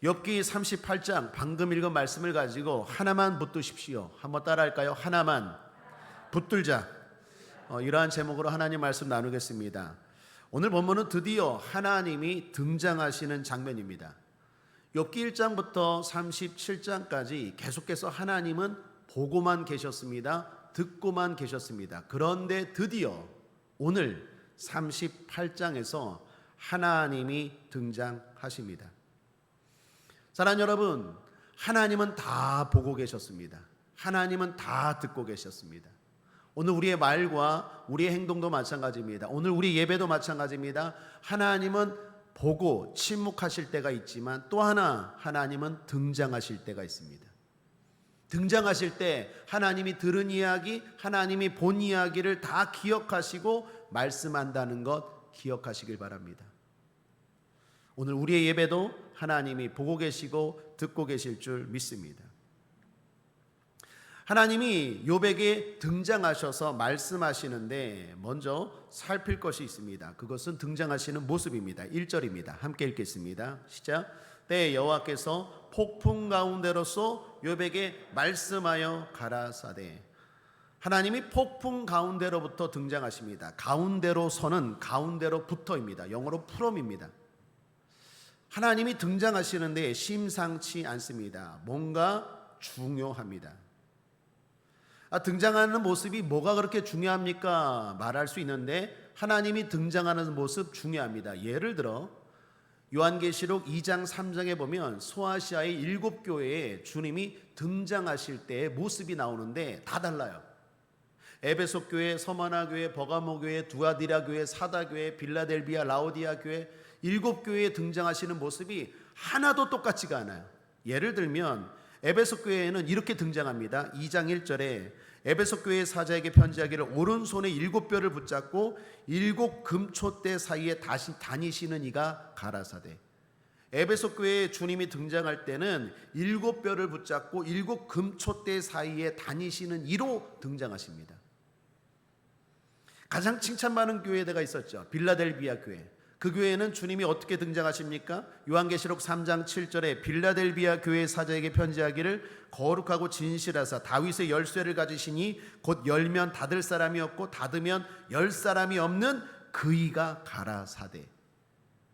욥기 38장 방금 읽은 말씀을 가지고 하나만 붙드십시오. 한번 따라할까요? 하나만 붙들자. 이러한 제목으로 하나님 말씀 나누겠습니다. 오늘 본문은 드디어 하나님이 등장하시는 장면입니다. 욥기 1장부터 37장까지 계속해서 하나님은 보고만 계셨습니다. 듣고만 계셨습니다. 그런데 드디어 오늘 38장에서 하나님이 등장하십니다. 사랑하는 여러분, 하나님은 다 보고 계셨습니다. 하나님은 다 듣고 계셨습니다. 오늘 우리의 말과 우리의 행동도 마찬가지입니다. 오늘 우리 예배도 마찬가지입니다. 하나님은 보고 침묵하실 때가 있지만 또 하나 하나님은 등장하실 때가 있습니다. 등장하실 때 하나님이 들은 이야기, 하나님이 본 이야기를 다 기억하시고 말씀한다는 것 기억하시길 바랍니다. 오늘 우리의 예배도 하나님이 보고 계시고 듣고 계실 줄 믿습니다. 하나님이 욥에게 등장하셔서 말씀하시는데 먼저 살필 것이 있습니다. 그것은 등장하시는 모습입니다. 1절입니다. 함께 읽겠습니다. 시작. 때에 여호와께서 폭풍 가운데로서 욥에게 말씀하여 가라사대. 하나님이 폭풍 가운데로부터 등장하십니다. 가운데로서는 가운데로부터입니다. 영어로 from입니다. 하나님이 등장하시는데 심상치 않습니다. 뭔가 중요합니다. 등장하는 모습이 뭐가 그렇게 중요합니까? 말할 수 있는데 하나님이 등장하는 모습 중요합니다. 예를 들어 요한계시록 2장 3장에 보면 소아시아의 7교회에 주님이 등장하실 때의 모습이 나오는데 다 달라요. 에베소 교회, 서머나 교회, 버가모 교회, 두아디라 교회, 사다 교회, 빌라델비아, 라오디아 교회 7교회에 등장하시는 모습이 하나도 똑같지가 않아요. 예를 들면 에베소 교회에는 이렇게 등장합니다. 2장 1절에 에베소 교회 사자에게 편지하기를 오른손에 7뼈를 붙잡고 7 금초대 사이에 다시 다니시는 이가 가라사대. 에베소 교회에 주님이 등장할 때는 7뼈를 붙잡고 7 금초대 사이에 다니시는 이로 등장하십니다. 가장 칭찬받은 교회가 있었죠. 빌라델비아 교회. 그 교회에는 주님이 어떻게 등장하십니까? 요한계시록 3장 7절에 빌라델비아 교회 사자에게 편지하기를 거룩하고 진실하사 다윗의 열쇠를 가지시니 곧 열면 닫을 사람이 없고 닫으면 열 사람이 없는 그이가 가라사대.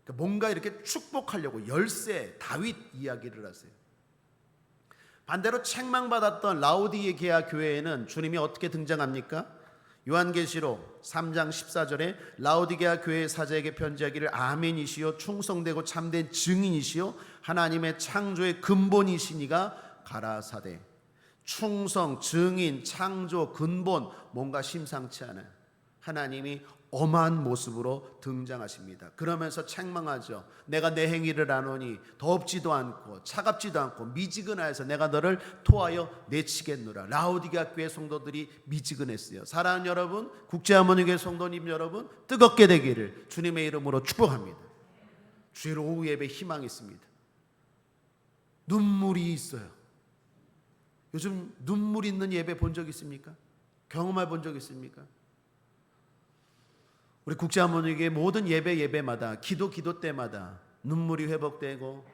그러니까 뭔가 이렇게 축복하려고 열쇠 다윗 이야기를 하세요. 반대로 책망받았던 라오디게아 교회에는 주님이 어떻게 등장합니까? 요한계시록 3장 14절에 라오디게아 교회 사자에게 편지하기를 아멘이시요 충성되고 참된 증인이시요 하나님의 창조의 근본이시니가 가라사대. 충성, 증인, 창조, 근본, 뭔가 심상치 않아요. 하나님이 엄한 모습으로 등장하십니다. 그러면서 책망하죠. 내가 내 행위를 아노니 덥지도 않고 차갑지도 않고 미지근하여서 내가 너를 토하여 내치겠노라. 라오디게아 교회 성도들이 미지근했어요. 사랑하는 여러분, 국제하모니교회 성도님 여러분, 뜨겁게 되기를 주님의 이름으로 축복합니다. 주일 오후 예배 희망이 있습니다. 눈물이 있어요. 요즘 눈물 있는 예배 본 적 있습니까? 경험해 본 적 있습니까? 우리 국제하모니교회 모든 예배마다 기도 때마다 눈물이 회복되고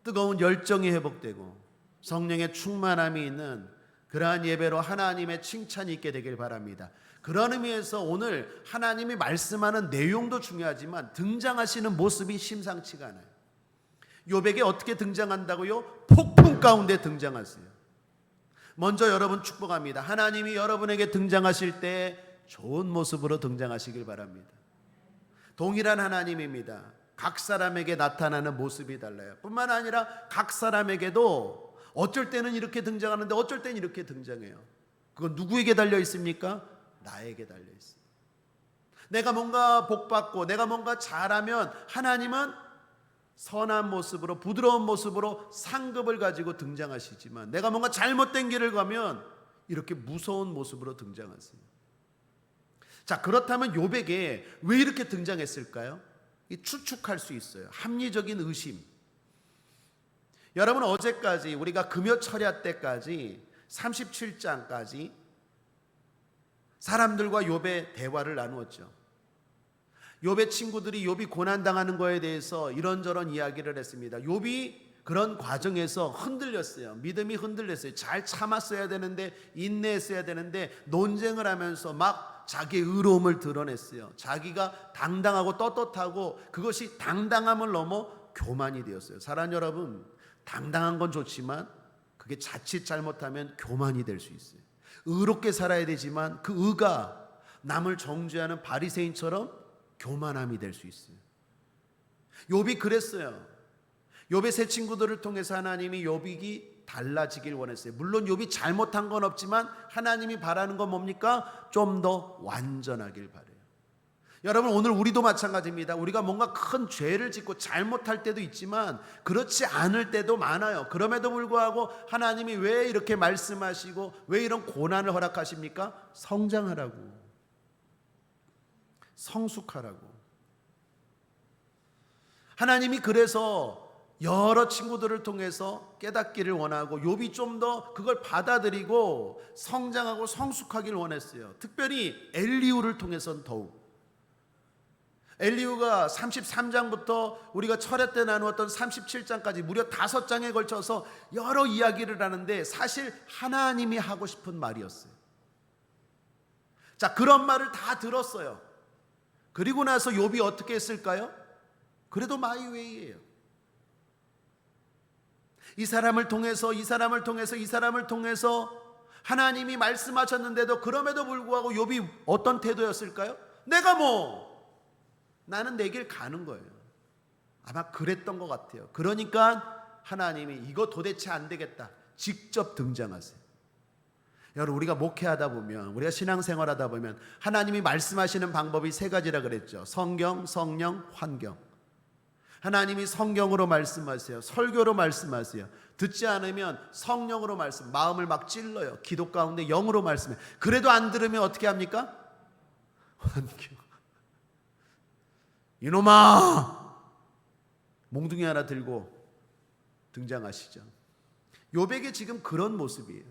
뜨거운 열정이 회복되고 성령의 충만함이 있는 그러한 예배로 하나님의 칭찬이 있게 되길 바랍니다. 그런 의미에서 오늘 하나님이 말씀하는 내용도 중요하지만 등장하시는 모습이 심상치가 않아요. 욥에게 어떻게 등장한다고요? 폭풍 가운데 등장하세요. 먼저 여러분 축복합니다. 하나님이 여러분에게 등장하실 때 좋은 모습으로 등장하시길 바랍니다. 동일한 하나님입니다. 각 사람에게 나타나는 모습이 달라요. 뿐만 아니라 각 사람에게도 어쩔 때는 이렇게 등장하는데 어쩔 때는 이렇게 등장해요. 그건 누구에게 달려 있습니까? 나에게 달려 있습니다. 내가 뭔가 복받고 내가 뭔가 잘하면 하나님은 선한 모습으로 부드러운 모습으로 상급을 가지고 등장하시지만 내가 뭔가 잘못된 길을 가면 이렇게 무서운 모습으로 등장하세요. 자, 그렇다면 욥에게 왜 이렇게 등장했을까요? 추측할 수 있어요. 합리적인 의심. 여러분, 어제까지 우리가 금요 철야 때까지 37장까지 사람들과 욥의 대화를 나누었죠. 욥의 친구들이 욥이 고난당하는 거에 대해서 이런저런 이야기를 했습니다. 욥이 그런 과정에서 흔들렸어요. 믿음이 흔들렸어요. 잘 참았어야 되는데, 인내했어야 되는데, 논쟁을 하면서 막 자기의 의로움을 드러냈어요. 자기가 당당하고 떳떳하고, 그것이 당당함을 넘어 교만이 되었어요. 사랑하는 여러분, 당당한 건 좋지만 그게 자칫 잘못하면 교만이 될 수 있어요. 의롭게 살아야 되지만 그 의가 남을 정죄하는 바리새인처럼 교만함이 될 수 있어요. 욥이 그랬어요. 욥의 세 친구들을 통해서 하나님이 욥이 달라지길 원했어요. 물론 욥이 잘못한 건 없지만 하나님이 바라는 건 뭡니까? 좀 더 완전하길 바라요. 여러분, 오늘 우리도 마찬가지입니다. 우리가 뭔가 큰 죄를 짓고 잘못할 때도 있지만 그렇지 않을 때도 많아요. 그럼에도 불구하고 하나님이 왜 이렇게 말씀하시고 왜 이런 고난을 허락하십니까? 성장하라고, 성숙하라고. 하나님이 그래서 여러 친구들을 통해서 깨닫기를 원하고 욥이 좀 더 그걸 받아들이고 성장하고 성숙하기를 원했어요. 특별히 엘리후를 통해서는 더욱. 엘리후가 33장부터 우리가 철회 때 나누었던 37장까지 무려 5장에 걸쳐서 여러 이야기를 하는데 사실 하나님이 하고 싶은 말이었어요. 자, 그런 말을 다 들었어요. 그리고 나서 욥이 어떻게 했을까요? 그래도 마이웨이예요. 이 사람을 통해서 하나님이 말씀하셨는데도 그럼에도 불구하고 욥이 어떤 태도였을까요? 나는 내 길 가는 거예요. 아마 그랬던 것 같아요. 그러니까 하나님이 이거 도대체 안 되겠다, 직접 등장하세요. 여러분, 우리가 목회하다 보면, 우리가 신앙생활하다 보면 하나님이 말씀하시는 방법이 3가지라 그랬죠. 성경, 성령, 환경. 하나님이 성경으로 말씀하세요. 설교로 말씀하세요. 듣지 않으면 성령으로 마음을 막 찔러요. 기도 가운데 영으로 말씀해요. 그래도 안 들으면 어떻게 합니까? 환경. 이놈아, 몽둥이 하나 들고 등장하시죠. 욥에게 지금 그런 모습이에요.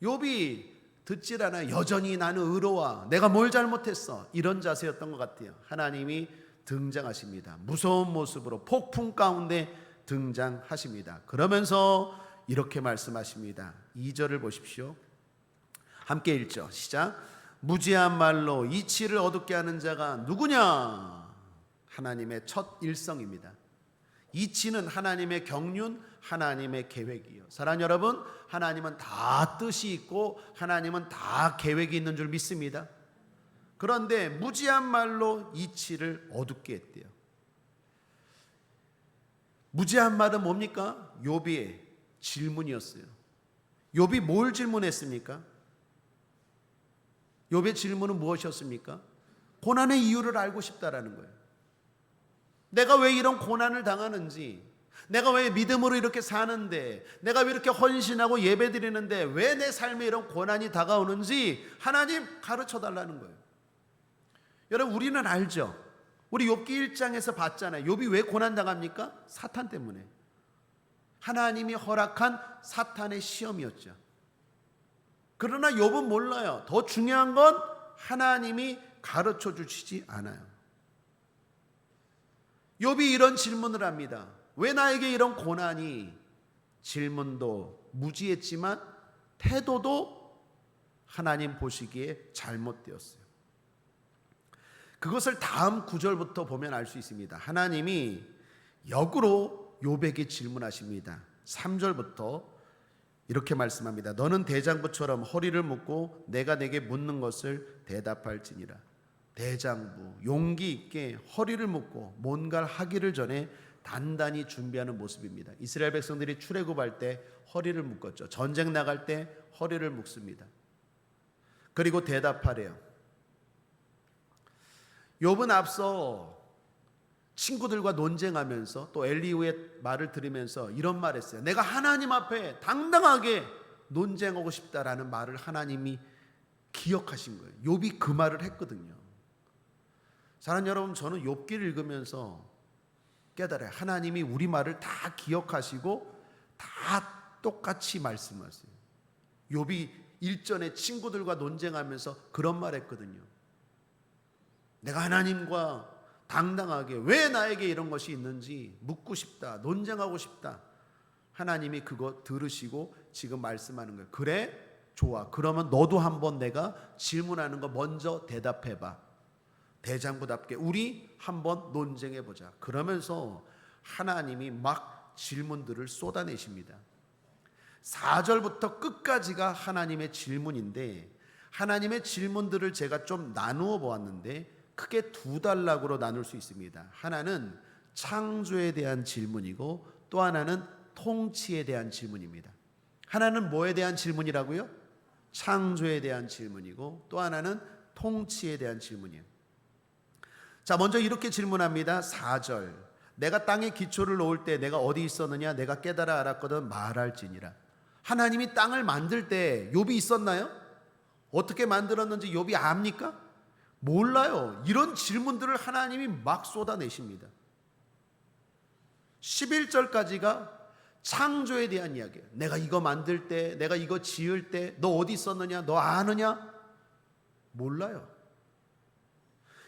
욥이 듣질 않아요. 여전히 나는 의로워, 내가 뭘 잘못했어, 이런 자세였던 것 같아요. 하나님이 등장하십니다. 무서운 모습으로 폭풍 가운데 등장하십니다. 그러면서 이렇게 말씀하십니다. 2절을 보십시오. 함께 읽죠. 시작. 무지한 말로 이치를 어둡게 하는 자가 누구냐? 하나님의 첫 일성입니다. 이치는 하나님의 경륜, 하나님의 계획이요. 사랑하는 여러분, 하나님은 다 뜻이 있고 하나님은 다 계획이 있는 줄 믿습니다. 그런데 무지한 말로 이치를 어둡게 했대요. 무지한 말은 뭡니까? 욥의 질문이었어요. 욥이 뭘 질문했습니까? 욥의 질문은 무엇이었습니까? 고난의 이유를 알고 싶다라는 거예요. 내가 왜 이런 고난을 당하는지, 내가 왜 믿음으로 이렇게 사는데, 내가 왜 이렇게 헌신하고 예배드리는데 왜 내 삶에 이런 고난이 다가오는지 하나님 가르쳐 달라는 거예요. 여러분, 우리는 알죠. 우리 욥기 1장에서 봤잖아요. 욥이 왜 고난 당합니까? 사탄 때문에. 하나님이 허락한 사탄의 시험이었죠. 그러나 욥은 몰라요. 더 중요한 건 하나님이 가르쳐 주시지 않아요. 욥이 이런 질문을 합니다. 왜 나에게 이런 고난이? 질문도 무지했지만 태도도 하나님 보시기에 잘못되었어요. 그것을 다음 9절부터 보면 알 수 있습니다. 하나님이 역으로 욥에게 질문하십니다. 3절부터 이렇게 말씀합니다. 너는 대장부처럼 허리를 묶고 내가 내게 묻는 것을 대답할지니라. 대장부, 용기 있게 허리를 묶고 뭔가를 하기를 전에 단단히 준비하는 모습입니다. 이스라엘 백성들이 출애굽할 때 허리를 묶었죠. 전쟁 나갈 때 허리를 묶습니다. 그리고 대답하래요. 욥은 앞서 친구들과 논쟁하면서 또 엘리후의 말을 들으면서 이런 말 했어요. 내가 하나님 앞에 당당하게 논쟁하고 싶다라는 말을 하나님이 기억하신 거예요. 욥이 그 말을 했거든요. 사랑하는 여러분, 저는 욥기를 읽으면서 깨달아요. 하나님이 우리 말을 다 기억하시고 다 똑같이 말씀하세요. 욥이 일전에 친구들과 논쟁하면서 그런 말 했거든요. 내가 하나님과 당당하게 왜 나에게 이런 것이 있는지 묻고 싶다. 논쟁하고 싶다. 하나님이 그거 들으시고 지금 말씀하는 거예요. 그래? 좋아. 그러면 너도 한번 내가 질문하는 거 먼저 대답해봐. 대장부답게 우리 한번 논쟁해보자. 그러면서 하나님이 막 질문들을 쏟아내십니다. 4절부터 끝까지가 하나님의 질문인데, 하나님의 질문들을 제가 좀 나누어 보았는데 크게 두 단락으로 나눌 수 있습니다. 하나는 창조에 대한 질문이고 또 하나는 통치에 대한 질문입니다. 하나는 뭐에 대한 질문이라고요? 창조에 대한 질문이고 또 하나는 통치에 대한 질문이에요. 자, 먼저 이렇게 질문합니다. 4절. 내가 땅에 기초를 놓을 때 내가 어디 있었느냐? 내가 깨달아 알았거든 말할지니라. 하나님이 땅을 만들 때 욥이 있었나요? 어떻게 만들었는지 욥이 압니까? 몰라요. 이런 질문들을 하나님이 막 쏟아내십니다. 11절까지가 창조에 대한 이야기예요. 내가 이거 만들 때, 내가 이거 지을 때 너 어디 있었느냐? 너 아느냐? 몰라요.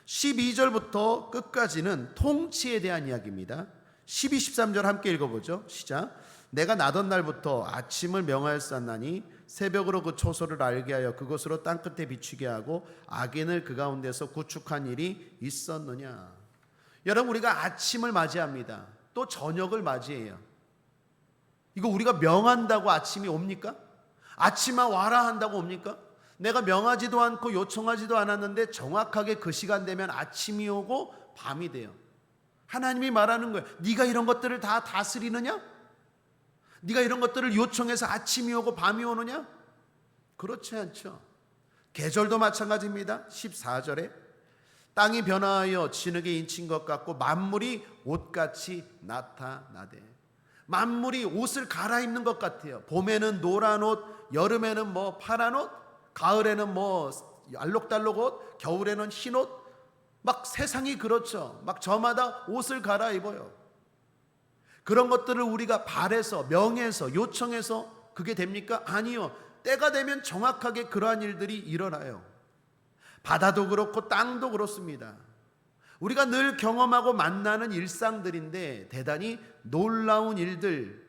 12절부터 끝까지는 통치에 대한 이야기입니다. 12, 13절 함께 읽어보죠. 시작. 내가 나던 날부터 아침을 명하였사나니 새벽으로 그 초소를 알게 하여 그것으로 땅끝에 비추게 하고 악인을 그 가운데서 구축한 일이 있었느냐. 여러분, 우리가 아침을 맞이합니다. 또 저녁을 맞이해요. 이거 우리가 명한다고 아침이 옵니까? 아침아 와라 한다고 옵니까? 내가 명하지도 않고 요청하지도 않았는데 정확하게 그 시간 되면 아침이 오고 밤이 돼요. 하나님이 말하는 거예요. 네가 이런 것들을 다 다스리느냐? 네가 이런 것들을 요청해서 아침이 오고 밤이 오느냐? 그렇지 않죠. 계절도 마찬가지입니다. 14절에 땅이 변화하여 진흙에 인친 것 같고 만물이 옷같이 나타나되. 만물이 옷을 갈아입는 것 같아요. 봄에는 노란 옷, 여름에는 뭐 파란 옷, 가을에는 뭐 알록달록 옷, 겨울에는 흰 옷. 막 세상이 그렇죠. 막 저마다 옷을 갈아입어요. 그런 것들을 우리가 바래서, 명해서, 요청해서 그게 됩니까? 아니요. 때가 되면 정확하게 그러한 일들이 일어나요. 바다도 그렇고 땅도 그렇습니다. 우리가 늘 경험하고 만나는 일상들인데 대단히 놀라운 일들,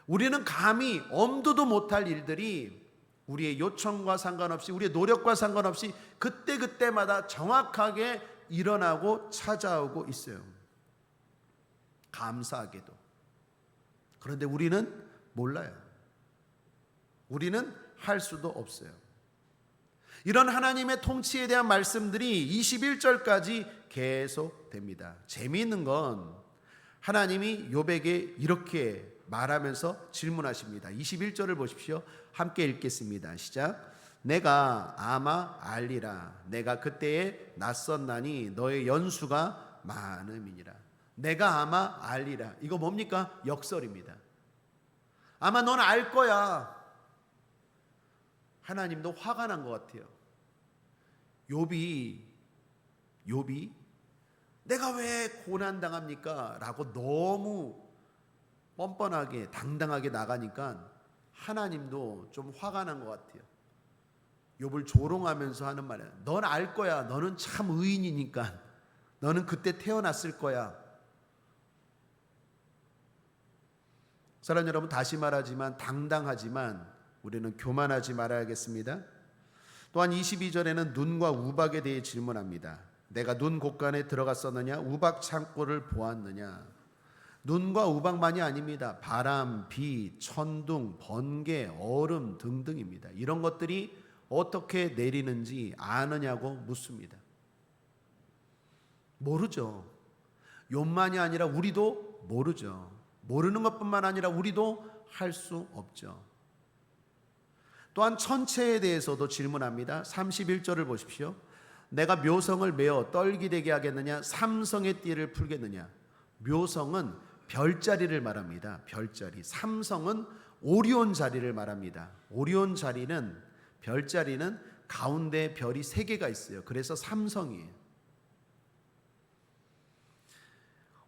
우리는 감히 엄두도 못할 일들이 우리의 요청과 상관없이, 우리의 노력과 상관없이 그때그때마다 정확하게 일어나고 찾아오고 있어요. 감사하게도. 그런데 우리는 몰라요. 우리는 할 수도 없어요. 이런 하나님의 통치에 대한 말씀들이 21절까지 계속됩니다. 재미있는 건 하나님이 욥에게 이렇게 말하면서 질문하십니다. 21절을 보십시오. 함께 읽겠습니다. 시작. 내가 아마 알리라. 내가 그때에 낯섰나니 너의 연수가 많음이니라. 내가 아마 알리라. 이거 뭡니까? 역설입니다. 아마 넌 알 거야. 하나님도 화가 난 것 같아요. 욥이 내가 왜 고난당합니까? 라고 너무 뻔뻔하게 당당하게 나가니까 하나님도 좀 화가 난 것 같아요. 욥을 조롱하면서 하는 말이에요. 넌 알 거야. 너는 참 의인이니까. 너는 그때 태어났을 거야. 사랑하는 여러분, 다시 말하지만 당당하지만 우리는 교만하지 말아야겠습니다. 또한 22절에는 눈과 우박에 대해 질문합니다. 내가 눈 곳간에 들어갔었느냐? 우박 창고를 보았느냐? 눈과 우박만이 아닙니다. 바람, 비, 천둥, 번개, 얼음 등등입니다. 이런 것들이 어떻게 내리는지 아느냐고 묻습니다. 모르죠. 욥만이 아니라 우리도 모르죠. 모르는 것뿐만 아니라 우리도 할 수 없죠. 또한 천체에 대해서도 질문합니다. 31절을 보십시오. 내가 묘성을 메어 떨기되게 하겠느냐? 삼성의 띠를 풀겠느냐? 묘성은 별자리를 말합니다. 별자리. 삼성은 오리온 자리를 말합니다. 오리온 자리는, 별자리는 가운데 별이 3개가 있어요. 그래서 삼성이에요.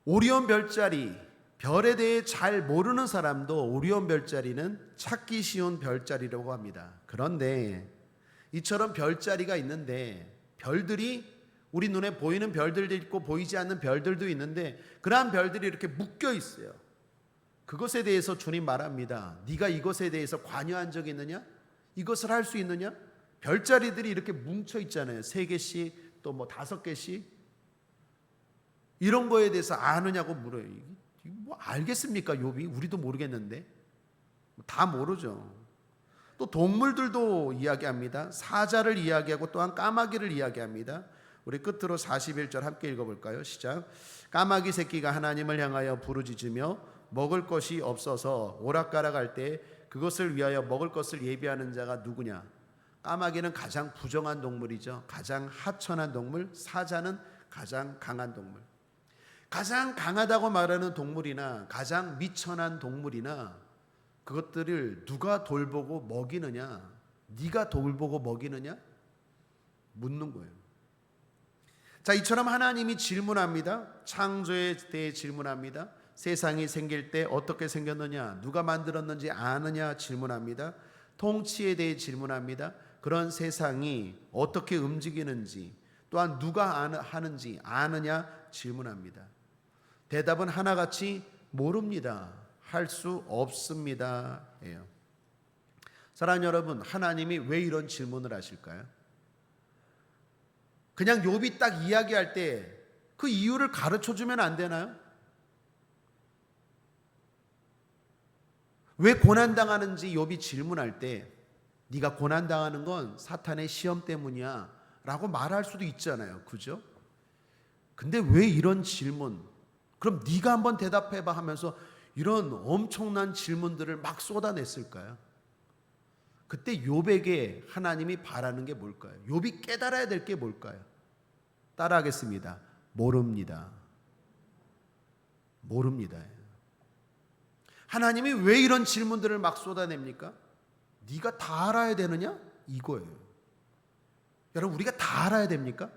오리온 별자리, 별에 대해 잘 모르는 사람도 오리온 별자리는 찾기 쉬운 별자리라고 합니다. 그런데 이처럼 별자리가 있는데 별들이 우리 눈에 보이는 별들도 있고 보이지 않는 별들도 있는데 그러한 별들이 이렇게 묶여 있어요. 그것에 대해서 주님 말합니다. 네가 이것에 대해서 관여한 적이 있느냐? 이것을 할 수 있느냐? 별자리들이 이렇게 뭉쳐 있잖아요. 3개씩 또 뭐 5개씩. 이런 거에 대해서 아느냐고 물어요. 뭐 알겠습니까? 욥이? 우리도 모르겠는데. 다 모르죠. 또 동물들도 이야기합니다. 사자를 이야기하고 또한 까마귀를 이야기합니다. 우리 끝으로 41절 함께 읽어볼까요? 시작. 까마귀 새끼가 하나님을 향하여 부르짖으며 먹을 것이 없어서 오락가락할 때 그것을 위하여 먹을 것을 예비하는 자가 누구냐? 까마귀는 가장 부정한 동물이죠. 가장 하천한 동물. 사자는 가장 강한 동물. 가장 강하다고 말하는 동물이나 가장 미천한 동물이나 그것들을 누가 돌보고 먹이느냐? 네가 돌보고 먹이느냐? 묻는 거예요. 자, 이처럼 하나님이 질문합니다. 창조에 대해 질문합니다. 세상이 생길 때 어떻게 생겼느냐? 누가 만들었는지 아느냐? 질문합니다. 통치에 대해 질문합니다. 그런 세상이 어떻게 움직이는지 또한 누가 하는지 아느냐? 질문합니다. 대답은 하나같이 모릅니다. 할 수 없습니다. 예요. 사랑하는 여러분, 하나님이 왜 이런 질문을 하실까요? 그냥 욥이 딱 이야기할 때 그 이유를 가르쳐 주면 안 되나요? 왜 고난당하는지 욥이 질문할 때 네가 고난당하는 건 사탄의 시험 때문이야 라고 말할 수도 있잖아요. 그죠? 근데 왜 이런 질문? 그럼 네가 한번 대답해봐 하면서 이런 엄청난 질문들을 막 쏟아냈을까요? 그때 욥에게 하나님이 바라는 게 뭘까요? 욥이 깨달아야 될 게 뭘까요? 따라하겠습니다. 모릅니다. 모릅니다. 하나님이 왜 이런 질문들을 막 쏟아냅니까? 네가 다 알아야 되느냐? 이거예요. 여러분, 우리가 다 알아야 됩니까?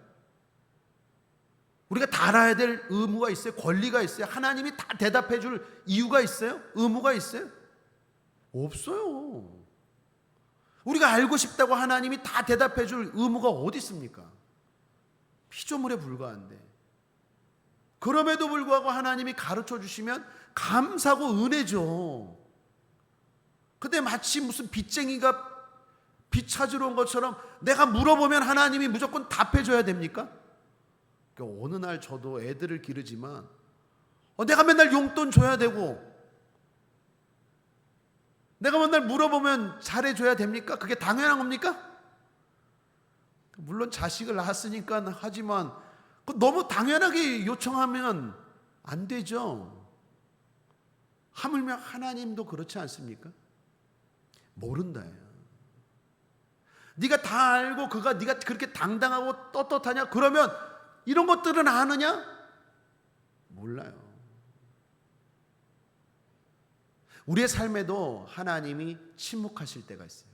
우리가 다 알아야 될 의무가 있어요? 권리가 있어요? 하나님이 다 대답해 줄 이유가 있어요? 의무가 있어요? 없어요. 우리가 알고 싶다고 하나님이 다 대답해 줄 의무가 어디 있습니까? 피조물에 불과한데. 그럼에도 불구하고 하나님이 가르쳐 주시면 감사고 은혜죠. 근데 마치 무슨 빚쟁이가 빚 찾으러 온 것처럼 내가 물어보면 하나님이 무조건 답해 줘야 됩니까? 어느 날 저도 애들을 기르지만 내가 맨날 용돈 줘야 되고 내가 맨날 물어보면 잘해줘야 됩니까? 그게 당연한 겁니까? 물론 자식을 낳았으니까 하지만 너무 당연하게 요청하면 안 되죠. 하물며 하나님도 그렇지 않습니까? 모른다예요. 네가 다 알고 네가 그렇게 당당하고 떳떳하냐? 그러면 이런 것들은 아느냐? 몰라요. 우리의 삶에도 하나님이 침묵하실 때가 있어요.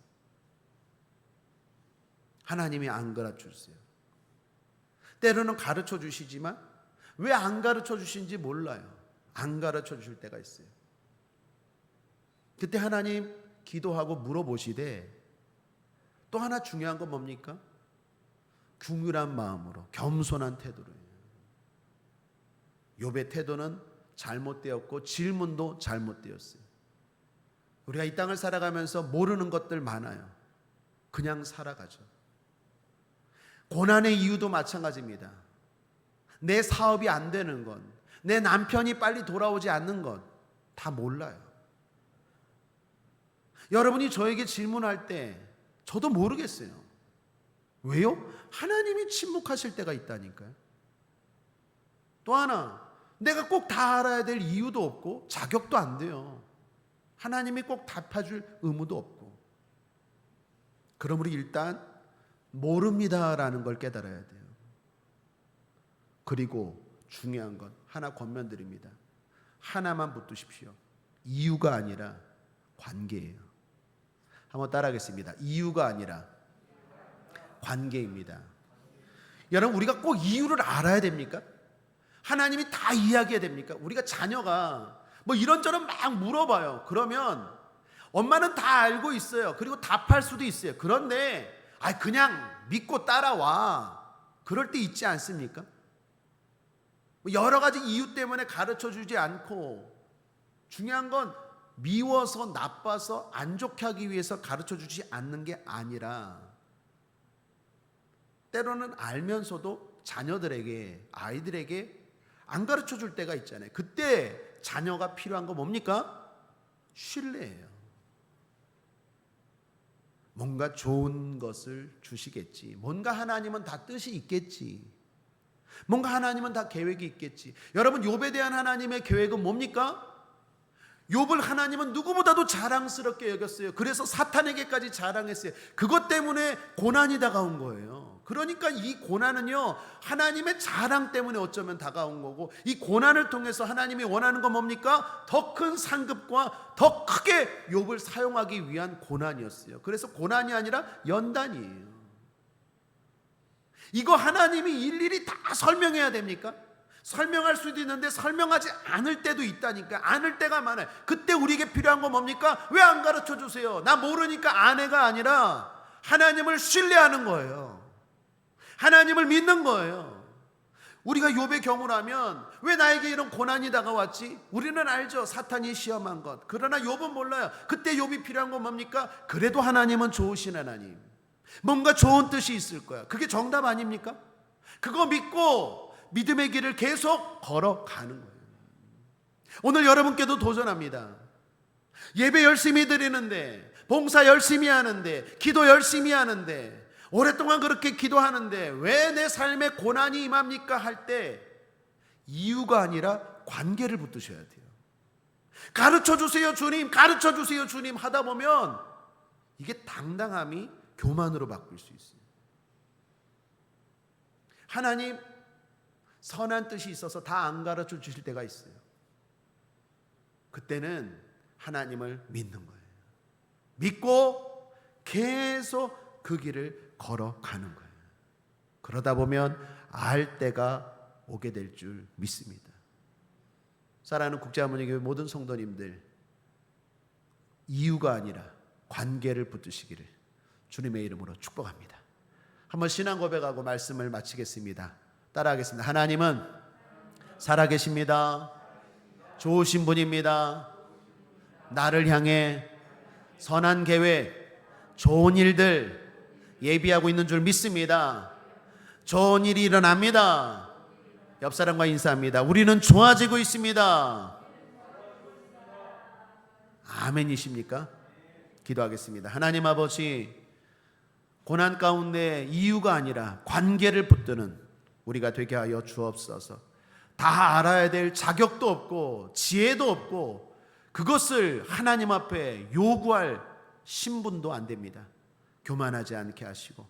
하나님이 안 가르쳐 주세요. 때로는 가르쳐 주시지만 왜 안 가르쳐 주신지 몰라요. 안 가르쳐 주실 때가 있어요. 그때 하나님 기도하고 물어보시되 또 하나 중요한 건 뭡니까? 궁휼한 마음으로 겸손한 태도로요. 욥의 태도는 잘못되었고 질문도 잘못되었어요. 우리가 이 땅을 살아가면서 모르는 것들 많아요. 그냥 살아가죠. 고난의 이유도 마찬가지입니다. 내 사업이 안 되는 것, 내 남편이 빨리 돌아오지 않는 것 다 몰라요. 여러분이 저에게 질문할 때 저도 모르겠어요. 왜요? 하나님이 침묵하실 때가 있다니까요. 또 하나, 내가 꼭 다 알아야 될 이유도 없고 자격도 안 돼요. 하나님이 꼭 답해줄 의무도 없고. 그럼 우리 일단 모릅니다라는 걸 깨달아야 돼요. 그리고 중요한 건 하나 권면드립니다. 하나만 붙드십시오. 이유가 아니라 관계예요. 한번 따라하겠습니다. 이유가 아니라 관계입니다. 여러분, 우리가 꼭 이유를 알아야 됩니까? 하나님이 다 이야기해야 됩니까? 우리가 자녀가 뭐 이런저런 막 물어봐요. 그러면 엄마는 다 알고 있어요. 그리고 답할 수도 있어요. 그런데 그냥 믿고 따라와. 그럴 때 있지 않습니까? 여러 가지 이유 때문에 가르쳐 주지 않고, 중요한 건 미워서 나빠서 안 좋게 하기 위해서 가르쳐 주지 않는 게 아니라, 때로는 알면서도 자녀들에게, 아이들에게 안 가르쳐 줄 때가 있잖아요. 그때 자녀가 필요한 거 뭡니까? 신뢰예요. 뭔가 좋은 것을 주시겠지. 뭔가 하나님은 다 뜻이 있겠지. 뭔가 하나님은 다 계획이 있겠지. 여러분, 욥에 대한 하나님의 계획은 뭡니까? 욥을 하나님은 누구보다도 자랑스럽게 여겼어요. 그래서 사탄에게까지 자랑했어요. 그것 때문에 고난이 다가온 거예요. 그러니까 이 고난은요, 하나님의 자랑 때문에 어쩌면 다가온 거고, 이 고난을 통해서 하나님이 원하는 건 뭡니까? 더 큰 상급과 더 크게 욥을 사용하기 위한 고난이었어요. 그래서 고난이 아니라 연단이에요. 이거 하나님이 일일이 다 설명해야 됩니까? 설명할 수도 있는데 설명하지 않을 때도 있다니까. 않을 때가 많아요. 그때 우리에게 필요한 건 뭡니까? 왜 안 가르쳐 주세요? 나 모르니까 아내가 아니라 하나님을 신뢰하는 거예요. 하나님을 믿는 거예요. 우리가 욥의 경우라면 왜 나에게 이런 고난이 다가왔지? 우리는 알죠. 사탄이 시험한 것. 그러나 욥은 몰라요. 그때 욥이 필요한 건 뭡니까? 그래도 하나님은 좋으신 하나님. 뭔가 좋은 뜻이 있을 거야. 그게 정답 아닙니까? 그거 믿고 믿음의 길을 계속 걸어가는 거예요. 오늘 여러분께도 도전합니다. 예배 열심히 드리는데, 봉사 열심히 하는데, 기도 열심히 하는데, 오랫동안 그렇게 기도하는데 왜 내 삶에 고난이 임합니까? 할 때 이유가 아니라 관계를 붙드셔야 돼요. 가르쳐 주세요 주님, 가르쳐 주세요 주님 하다 보면 이게 당당함이 교만으로 바뀔 수 있어요. 하나님 선한 뜻이 있어서 다 안 가르쳐 주실 때가 있어요. 그때는 하나님을 믿는 거예요. 믿고 계속 그 길을 걸어가는 거예요. 그러다 보면 알 때가 오게 될 줄 믿습니다. 사랑하는 국제하모니교회 모든 성도님들, 이유가 아니라 관계를 붙드시기를 주님의 이름으로 축복합니다. 한번 신앙 고백하고 말씀을 마치겠습니다. 따라하겠습니다. 하나님은 살아계십니다. 좋으신 분입니다. 나를 향해 선한 계획, 좋은 일들 예비하고 있는 줄 믿습니다. 좋은 일이 일어납니다. 옆 사람과 인사합니다. 우리는 좋아지고 있습니다. 아멘이십니까? 기도하겠습니다. 하나님 아버지, 고난 가운데 이유가 아니라 관계를 붙드는 우리가 되게 하여 주옵소서. 다 알아야 될 자격도 없고 지혜도 없고 그것을 하나님 앞에 요구할 신분도 안 됩니다. 교만하지 않게 하시고,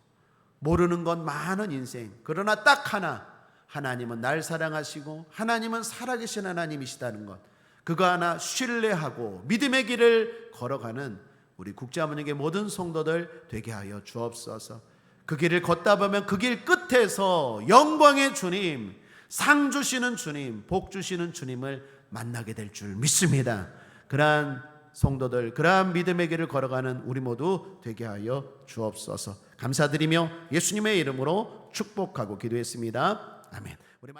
모르는 건 많은 인생, 그러나 딱 하나, 하나님은 날 사랑하시고 하나님은 살아계신 하나님이시다는 것, 그거 하나 신뢰하고 믿음의 길을 걸어가는 우리 국제하모니교회 모든 성도들 되게 하여 주옵소서. 그 길을 걷다 보면 그 길 끝에서 영광의 주님, 상 주시는 주님, 복 주시는 주님을 만나게 될 줄 믿습니다. 그러한 성도들, 그러한 믿음의 길을 걸어가는 우리 모두 되게 하여 주옵소서. 감사드리며 예수님의 이름으로 축복하고 기도했습니다. 아멘. 우리